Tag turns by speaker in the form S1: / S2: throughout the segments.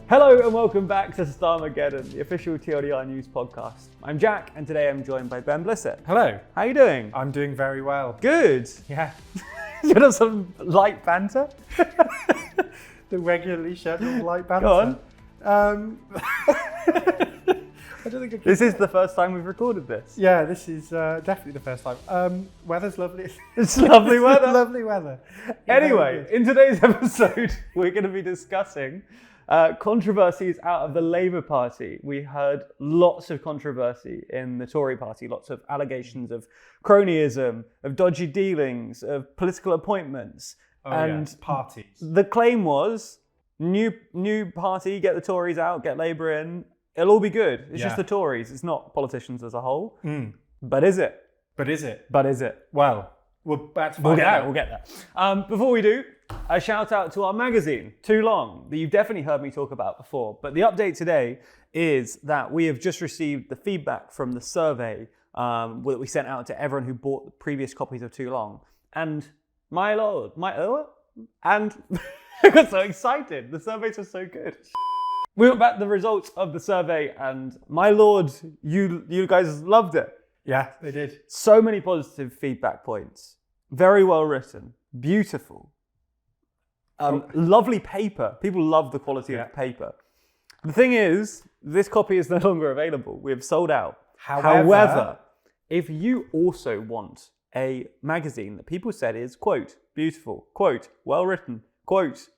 S1: Hello and welcome back to Starmergeddon, the official TLDR news podcast. I'm Jack and today I'm joined by Ben Blissett.
S2: Hello.
S1: How are you doing?
S2: I'm doing very well.
S1: Good.
S2: Yeah.
S1: You got some light banter?
S2: The regularly scheduled light banter.
S1: Go on.
S2: I don't think I can.
S1: This is the first time we've recorded this.
S2: Yeah, this is definitely the first time. Weather's lovely.
S1: It's lovely weather.
S2: Lovely weather.
S1: Anyway, in today's episode, we're going to be discussing controversies out of the Labour Party. We heard lots of controversy in the Tory party, lots of allegations of cronyism, of dodgy dealings, of political appointments. And
S2: parties.
S1: The claim was, new party, get the Tories out, get Labour in, it'll all be good. It's just the Tories, it's not politicians as a whole. But is it?
S2: But is it?
S1: But is it?
S2: Well, we'll get
S1: there. Before we do, a shout out to our magazine, Too Long, that you've definitely heard me talk about before. But the update today is that we have just received the feedback from the survey that we sent out to everyone who bought the previous copies of Too Long. And my lord, and I got so excited. The surveys were so good. We went back the results of the survey and my lord, you guys loved it.
S2: Yeah, they did.
S1: So many positive feedback points. Very well written. Beautiful. Lovely paper. People love the quality of the paper. The thing is, this copy is no longer available. We've sold out. However, if you also want a magazine that people said is, quote, beautiful, quote, well written, quote,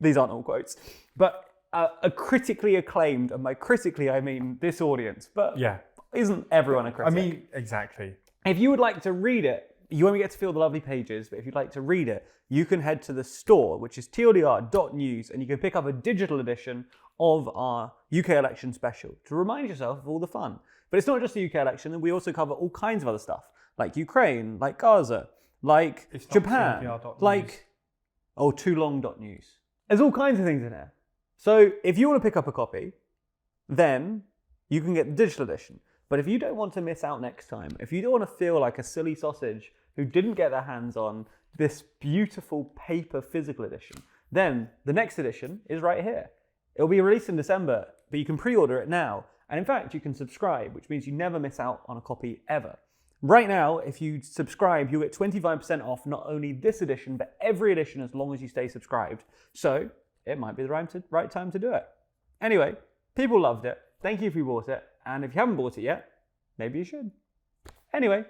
S1: these aren't all quotes, but a critically acclaimed, and by critically I mean this audience, but isn't everyone a critic?
S2: I mean, exactly.
S1: If you would like to read it, you won't get to feel the lovely pages, but if you'd like to read it, you can head to the store, which is tldr.news, and you can pick up a digital edition of our UK election special to remind yourself of all the fun. But it's not just the UK election, and we also cover all kinds of other stuff, like Ukraine, like Gaza, like Japan, like toolong.news. There's all kinds of things in there. So if you want to pick up a copy, then you can get the digital edition. But if you don't want to miss out next time, if you don't want to feel like a silly sausage who didn't get their hands on this beautiful paper physical edition, then the next edition is right here. It'll be released in December, but you can pre-order it now. And in fact, you can subscribe, which means you never miss out on a copy ever. Right now, if you subscribe, you get 25% off not only this edition, but every edition as long as you stay subscribed. So it might be the right time to do it. Anyway, people loved it. Thank you if you bought it. And if you haven't bought it yet, maybe you should. Anyway.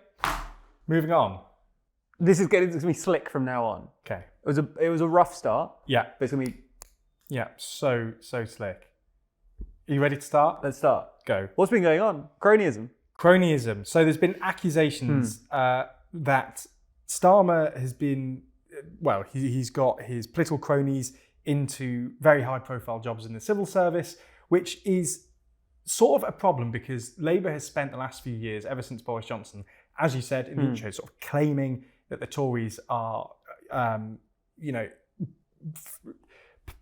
S2: Moving on.
S1: This is going to be slick from now on.
S2: Okay.
S1: It was a rough start.
S2: Yeah.
S1: But it's going to be...
S2: Yeah, so slick. Are you ready to start?
S1: Let's start.
S2: Go.
S1: What's been going on? Cronyism.
S2: Cronyism. So there's been accusations that Starmer has been... Well, he's got his political cronies into very high-profile jobs in the civil service, which is sort of a problem because Labour has spent the last few years, ever since Boris Johnson, as you said in the intro, sort of claiming that the Tories are,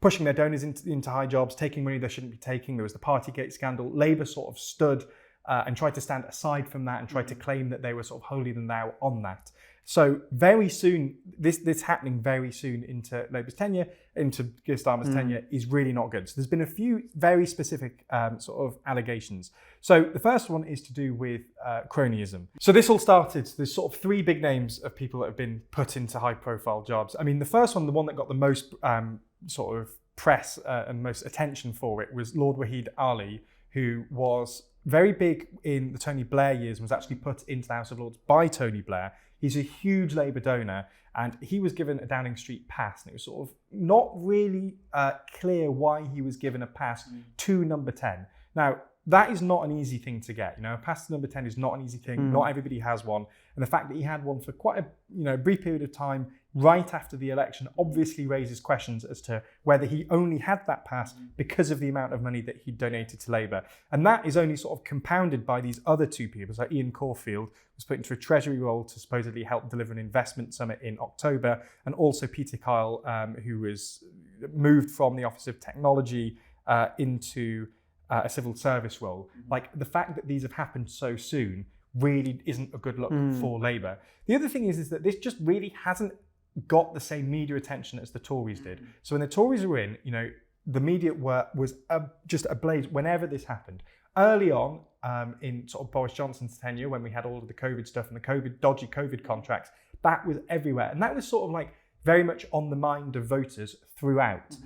S2: pushing their donors into high jobs, taking money they shouldn't be taking. There was the Partygate scandal. Labour sort of stood and tried to stand aside from that and tried to claim that they were sort of holier than thou on that. So very soon, this happening very soon into Labour's tenure, into Keir Starmer's tenure, is really not good. So there's been a few very specific sort of allegations. So the first one is to do with cronyism. So this all started, there's sort of three big names of people that have been put into high profile jobs. I mean, the first one, the one that got the most sort of press and most attention for it was Lord Wahid Ali, who was very big in the Tony Blair years and was actually put into the House of Lords by Tony Blair. He's a huge Labour donor and he was given a Downing Street pass, and it was sort of not really clear why he was given a pass to number 10. Now, that is not an easy thing to get. A pass to number 10 is not an easy thing. Not everybody has one. And the fact that he had one for quite a brief period of time right after the election obviously raises questions as to whether he only had that pass because of the amount of money that he donated to Labour. And that is only sort of compounded by these other two people. So Ian Caulfield was put into a Treasury role to supposedly help deliver an investment summit in October. And also Peter Kyle, who was moved from the Office of Technology into a civil service role. Like, the fact that these have happened so soon really isn't a good look for Labour. The other thing is that this just really hasn't got the same media attention as the Tories did. So when the Tories were in, the media was just ablaze whenever this happened. Early on, in sort of Boris Johnson's tenure, when we had all of the COVID stuff and the dodgy COVID contracts, that was everywhere. And that was sort of like very much on the mind of voters throughout.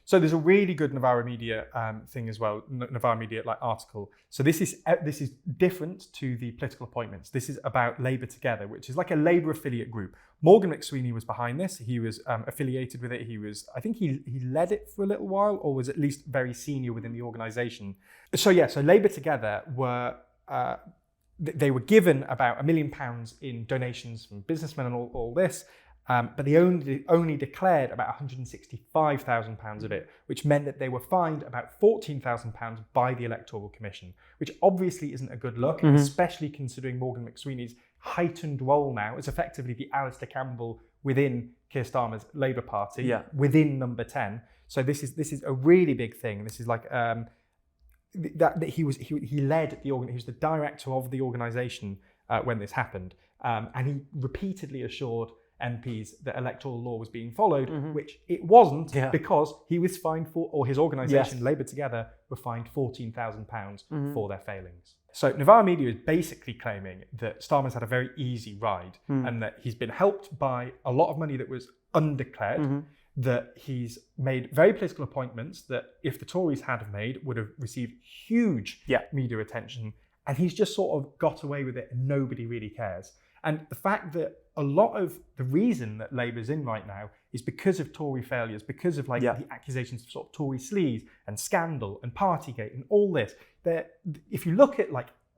S2: So there's a really good Novara Media thing as well, Novara Media article. So this is different to the political appointments. This is about Labour Together, which is like a Labour affiliate group. Morgan McSweeney was behind this. He was affiliated with it. I think he led it for a little while, or was at least very senior within the organisation. So Labour Together they were given about £1 million in donations from businessmen and all this. But they only declared about £165,000 of it, which meant that they were fined about £14,000 by the Electoral Commission, which obviously isn't a good look, especially considering Morgan McSweeney's heightened role now as effectively the Alistair Campbell within Keir Starmer's Labour Party, within Number 10. So this is a really big thing. This is like that he led he was the director of the organisation when this happened, and he repeatedly assured MPs that electoral law was being followed, which it wasn't, because he was fined or his organisation, Labour Together, were fined £14,000 for their failings. So Novara Media is basically claiming that Starmer's had a very easy ride and that he's been helped by a lot of money that was undeclared, that he's made very political appointments that if the Tories had made would have received huge media attention, and he's just sort of got away with it and nobody really cares. And the fact that a lot of the reason that Labour's in right now is because of Tory failures, because of the accusations of sort of Tory sleaze and scandal and Partygate and all this. If you look at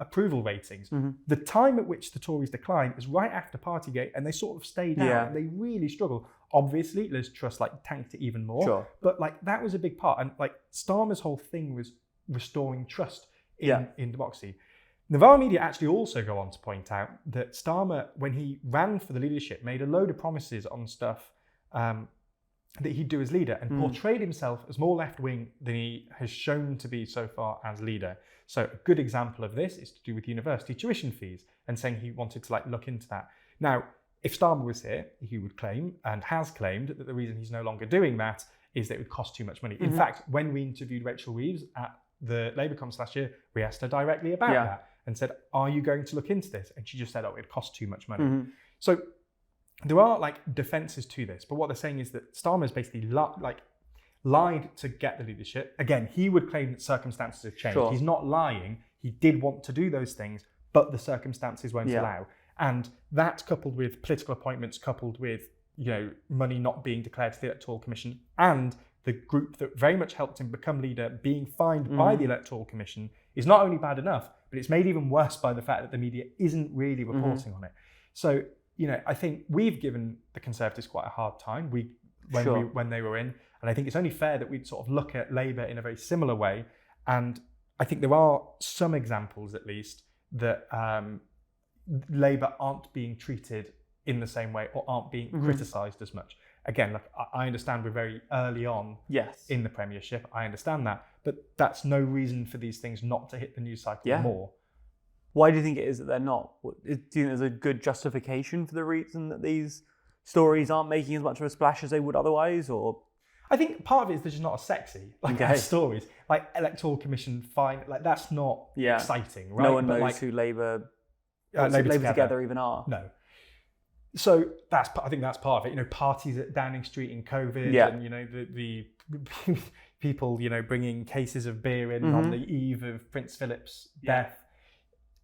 S2: approval ratings, the time at which the Tories decline is right after Partygate, and they sort of stay down and they really struggle. Obviously, Liz Truss tanked it even more, but that was a big part. And Starmer's whole thing was restoring trust in democracy. Novara Media actually also go on to point out that Starmer, when he ran for the leadership, made a load of promises on stuff that he'd do as leader and portrayed himself as more left-wing than he has shown to be so far as leader. So a good example of this is to do with university tuition fees and saying he wanted to look into that. Now, if Starmer was here, he would claim and has claimed that the reason he's no longer doing that is that it would cost too much money. In fact, when we interviewed Rachel Reeves at the Labour Conference last year, we asked her directly about that. And said, are you going to look into this? And she just said, it costs too much money. So there are defences to this, but what they're saying is that Starmer's basically lied to get the leadership. Again, he would claim that circumstances have changed. He's not lying. He did want to do those things, but the circumstances won't allow. And that, coupled with political appointments, coupled with money not being declared to the Electoral Commission, and the group that very much helped him become leader being fined by the Electoral Commission, is not only bad enough, but it's made even worse by the fact that the media isn't really reporting on it. So, I think we've given the Conservatives quite a hard time when they were in, and I think it's only fair that we'd sort of look at Labour in a very similar way. And I think there are some examples, at least, that Labour aren't being treated in the same way or aren't being criticised as much. Again, I understand we're very early on in the Premiership. I understand that. But that's no reason for these things not to hit the news cycle more.
S1: Why do you think it is that they're not? Do you think there's a good justification for the reason that these stories aren't making as much of a splash as they would otherwise? Or
S2: I think part of it is they're just not as sexy as stories. Electoral Commission fine, that's not exciting, right?
S1: No one knows who Labour Together even are.
S2: No. So I think that's part of it. Parties at Downing Street in COVID, and the people bringing cases of beer in on the eve of Prince Philip's death.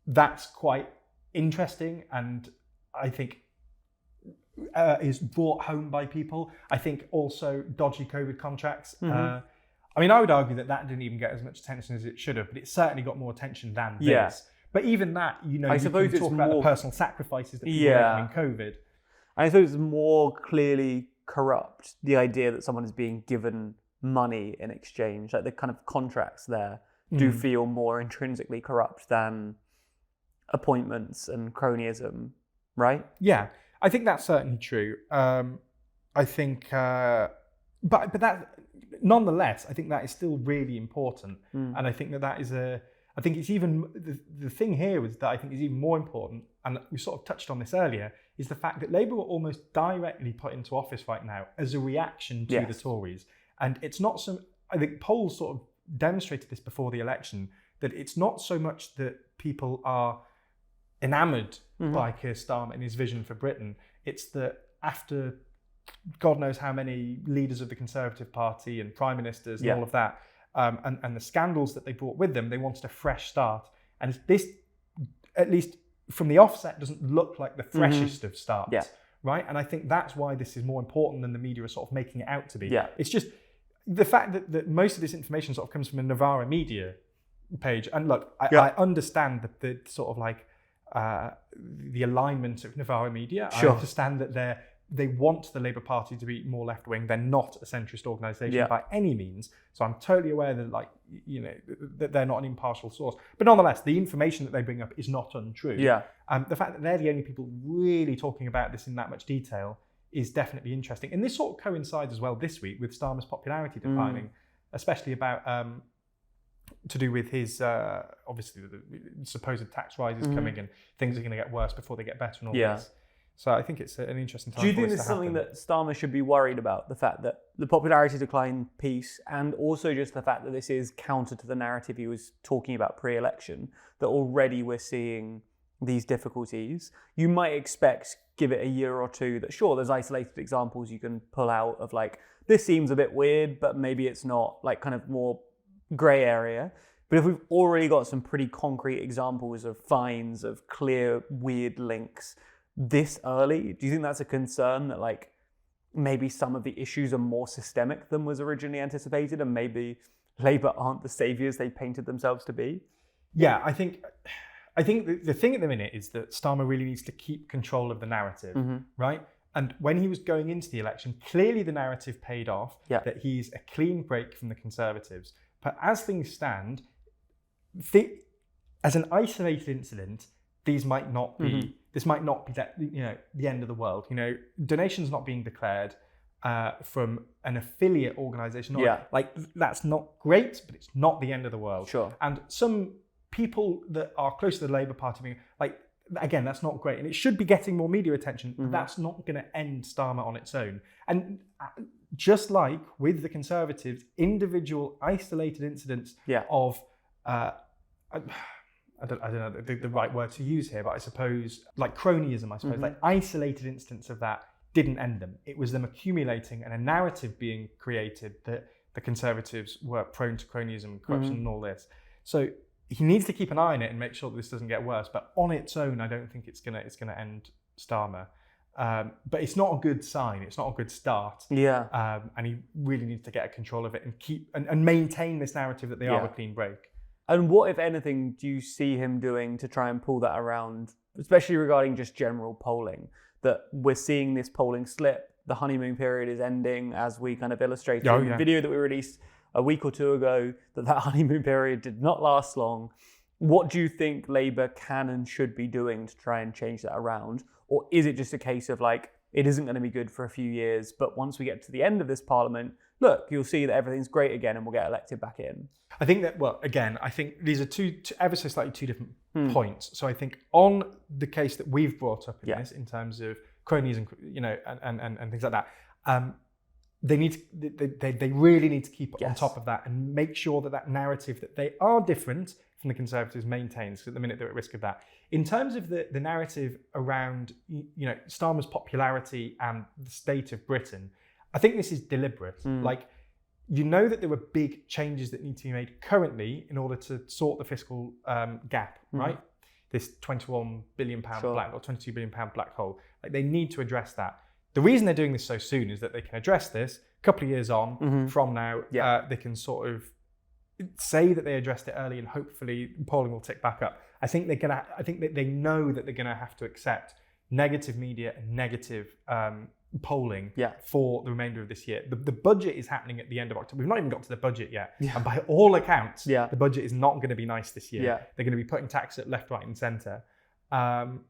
S2: That's quite interesting, and I think is brought home by people. I think also dodgy COVID contracts. I would argue that didn't even get as much attention as it should have, but it certainly got more attention than this. But even that, I suppose you can talk about the personal sacrifices that people are making in COVID.
S1: I suppose it's more clearly corrupt, the idea that someone is being given money in exchange. The kind of contracts there do feel more intrinsically corrupt than appointments and cronyism, right?
S2: Yeah, I think that's certainly true. I think, but that, nonetheless, I think that is still really important. And I think that is I think it's even, the thing here is that I think is even more important, and we sort of touched on this earlier, is the fact that Labour were almost directly put into office right now as a reaction to the Tories. And it's not I think polls sort of demonstrated this before the election, that it's not so much that people are enamoured by Keir Starmer and his vision for Britain. It's that after God knows how many leaders of the Conservative Party and prime ministers and all of that, and the scandals that they brought with them, they wanted a fresh start. And this, at least from the offset, doesn't look like the freshest of starts. Yeah. Right? And I think that's why this is more important than the media are sort of making it out to be. Yeah. It's just the fact that most of this information sort of comes from a Novara media page. And look, I understand the sort of like the alignment of Novara media. Sure. I understand that they want the Labour Party to be more left-wing. They're not a centrist organisation by any means. So I'm totally aware that, like, you know, that they're not an impartial source. But nonetheless, the information that they bring up is not untrue. Yeah. The fact that they're the only people really talking about this in that much detail is definitely interesting. And this sort of coincides as well this week with Starmer's popularity declining, especially about to do with his, obviously, the supposed tax rises coming and things are going to get worse before they get better and all this. So I think it's an interesting time.
S1: Do you think this is something that Starmer should be worried about? The fact that the popularity decline piece, and also just the fact that this is counter to the narrative he was talking about pre-election, that already we're seeing these difficulties. You might expect, give it a year or two, that sure, there's isolated examples you can pull out of like, this seems a bit weird, but maybe it's not, like kind of more grey area. But if we've already got some pretty concrete examples of fines, of clear, weird links, this early, do you think that's a concern that like maybe some of the issues are more systemic than was originally anticipated and maybe Labour aren't the saviours they painted themselves to be?
S2: Yeah, I think the thing at the minute is that Starmer really needs to keep control of the narrative, right? And when he was going into the election, clearly the narrative paid off, that he's a clean break from the Conservatives. But as things stand, as an isolated incident, these might not be. This might not be that, you know, the end of the world. You know, donations not being declared from an affiliate organisation. Like, that's not great, but it's not the end of the world. Sure. And some people that are close to the Labour Party being like, again, that's not great, and it should be getting more media attention. But that's not going to end Starmer on its own. And just like with the Conservatives, individual isolated incidents of I don't know the right word to use here, but I suppose like cronyism, like isolated instances of that didn't end them. It was them accumulating and a narrative being created that the Conservatives were prone to cronyism and corruption and all this. So he needs to keep an eye on it and make sure that this doesn't get worse. But on its own, I don't think it's gonna end Starmer. But it's not a good sign. It's not a good start. Yeah. And he really needs to get a control of it and keep and maintain this narrative that they are a clean break.
S1: And what, if anything, do you see him doing to try and pull that around, especially regarding just general polling? That we're seeing this polling slip, the honeymoon period is ending, as we kind of illustrated in the video that we released a week or two ago, that honeymoon period did not last long. What do you think Labour can and should be doing to try and change that around? Or is it just a case of like, it isn't going to be good for a few years, but once we get to the end of this parliament, look, you'll see that everything's great again and we'll get elected back in?
S2: I think that, well, again, I think these are two ever so slightly two different points. So I think on the case that we've brought up in this, in terms of cronyism, you know, and things like that, they really need to keep on top of that and make sure that narrative that they are different from the Conservatives maintains, because at the minute they're at risk of that. In terms of the narrative around, you know, Starmer's popularity and the state of Britain, I think this is deliberate. Like, you know that there were big changes that need to be made currently in order to sort the fiscal gap, right? This £21 billion black or £22 billion black hole. Like, they need to address that. The reason they're doing this so soon is that they can address this a couple of years on from now. They can sort of say that they addressed it early, and hopefully polling will tick back up. I think that they know that they're going to have to accept negative media and negative polling for the remainder of this year. The budget is happening at the end of October. We've not even got to the budget yet. And by all accounts, the budget is not going to be nice this year. They're going to be putting tax at left, right and centre. And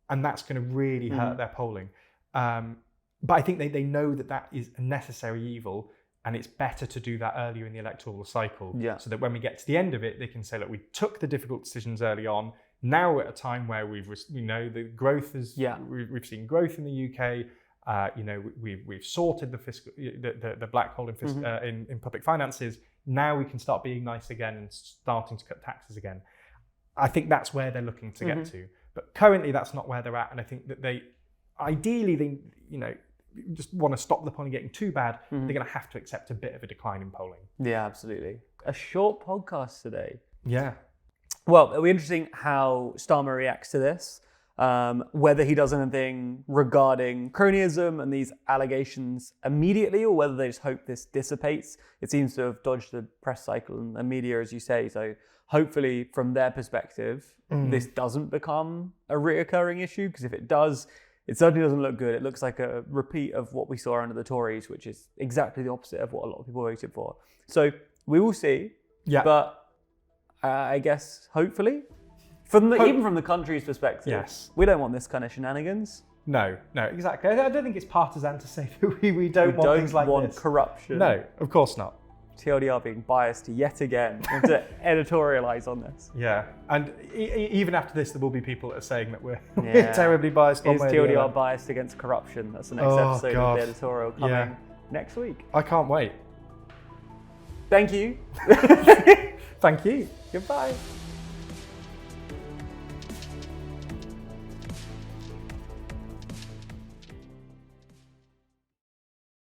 S2: that's going to really hurt their polling. But I think they know that is a necessary evil, and it's better to do that earlier in the electoral cycle, so that when we get to the end of it, they can say, look, we took the difficult decisions early on. Now we're at a time where the growth is, we've seen growth in the UK. We've sorted the black hole in public finances. Now we can start being nice again and starting to cut taxes again. I think that's where they're looking to get to. But currently, that's not where they're at. And I think that they just want to stop the polling getting too bad. They're going to have to accept a bit of a decline in polling.
S1: Yeah, absolutely. A short podcast today.
S2: Yeah.
S1: Well, it'll be interesting how Starmer reacts to this. Whether he does anything regarding cronyism and these allegations immediately, or whether they just hope this dissipates. It seems to have dodged the press cycle and the media, as you say. So hopefully, from their perspective, this doesn't become a reoccurring issue, because if it does, it certainly doesn't look good. It looks like a repeat of what we saw under the Tories, which is exactly the opposite of what a lot of people voted for. So we will see. Yeah. But I guess, hopefully, even from the country's perspective,
S2: yes,
S1: we don't want this kind of shenanigans.
S2: No, exactly. I don't think it's partisan to say that we don't want things like this.
S1: We don't want corruption.
S2: No, of course not.
S1: TLDR being biased yet again. Want to editorialise on this.
S2: Yeah, and even after this, there will be people that are saying that we're terribly biased.
S1: Is TLDR biased against corruption? That's the next episode of the editorial coming next week.
S2: I can't wait.
S1: Thank you.
S2: Thank you.
S1: Goodbye.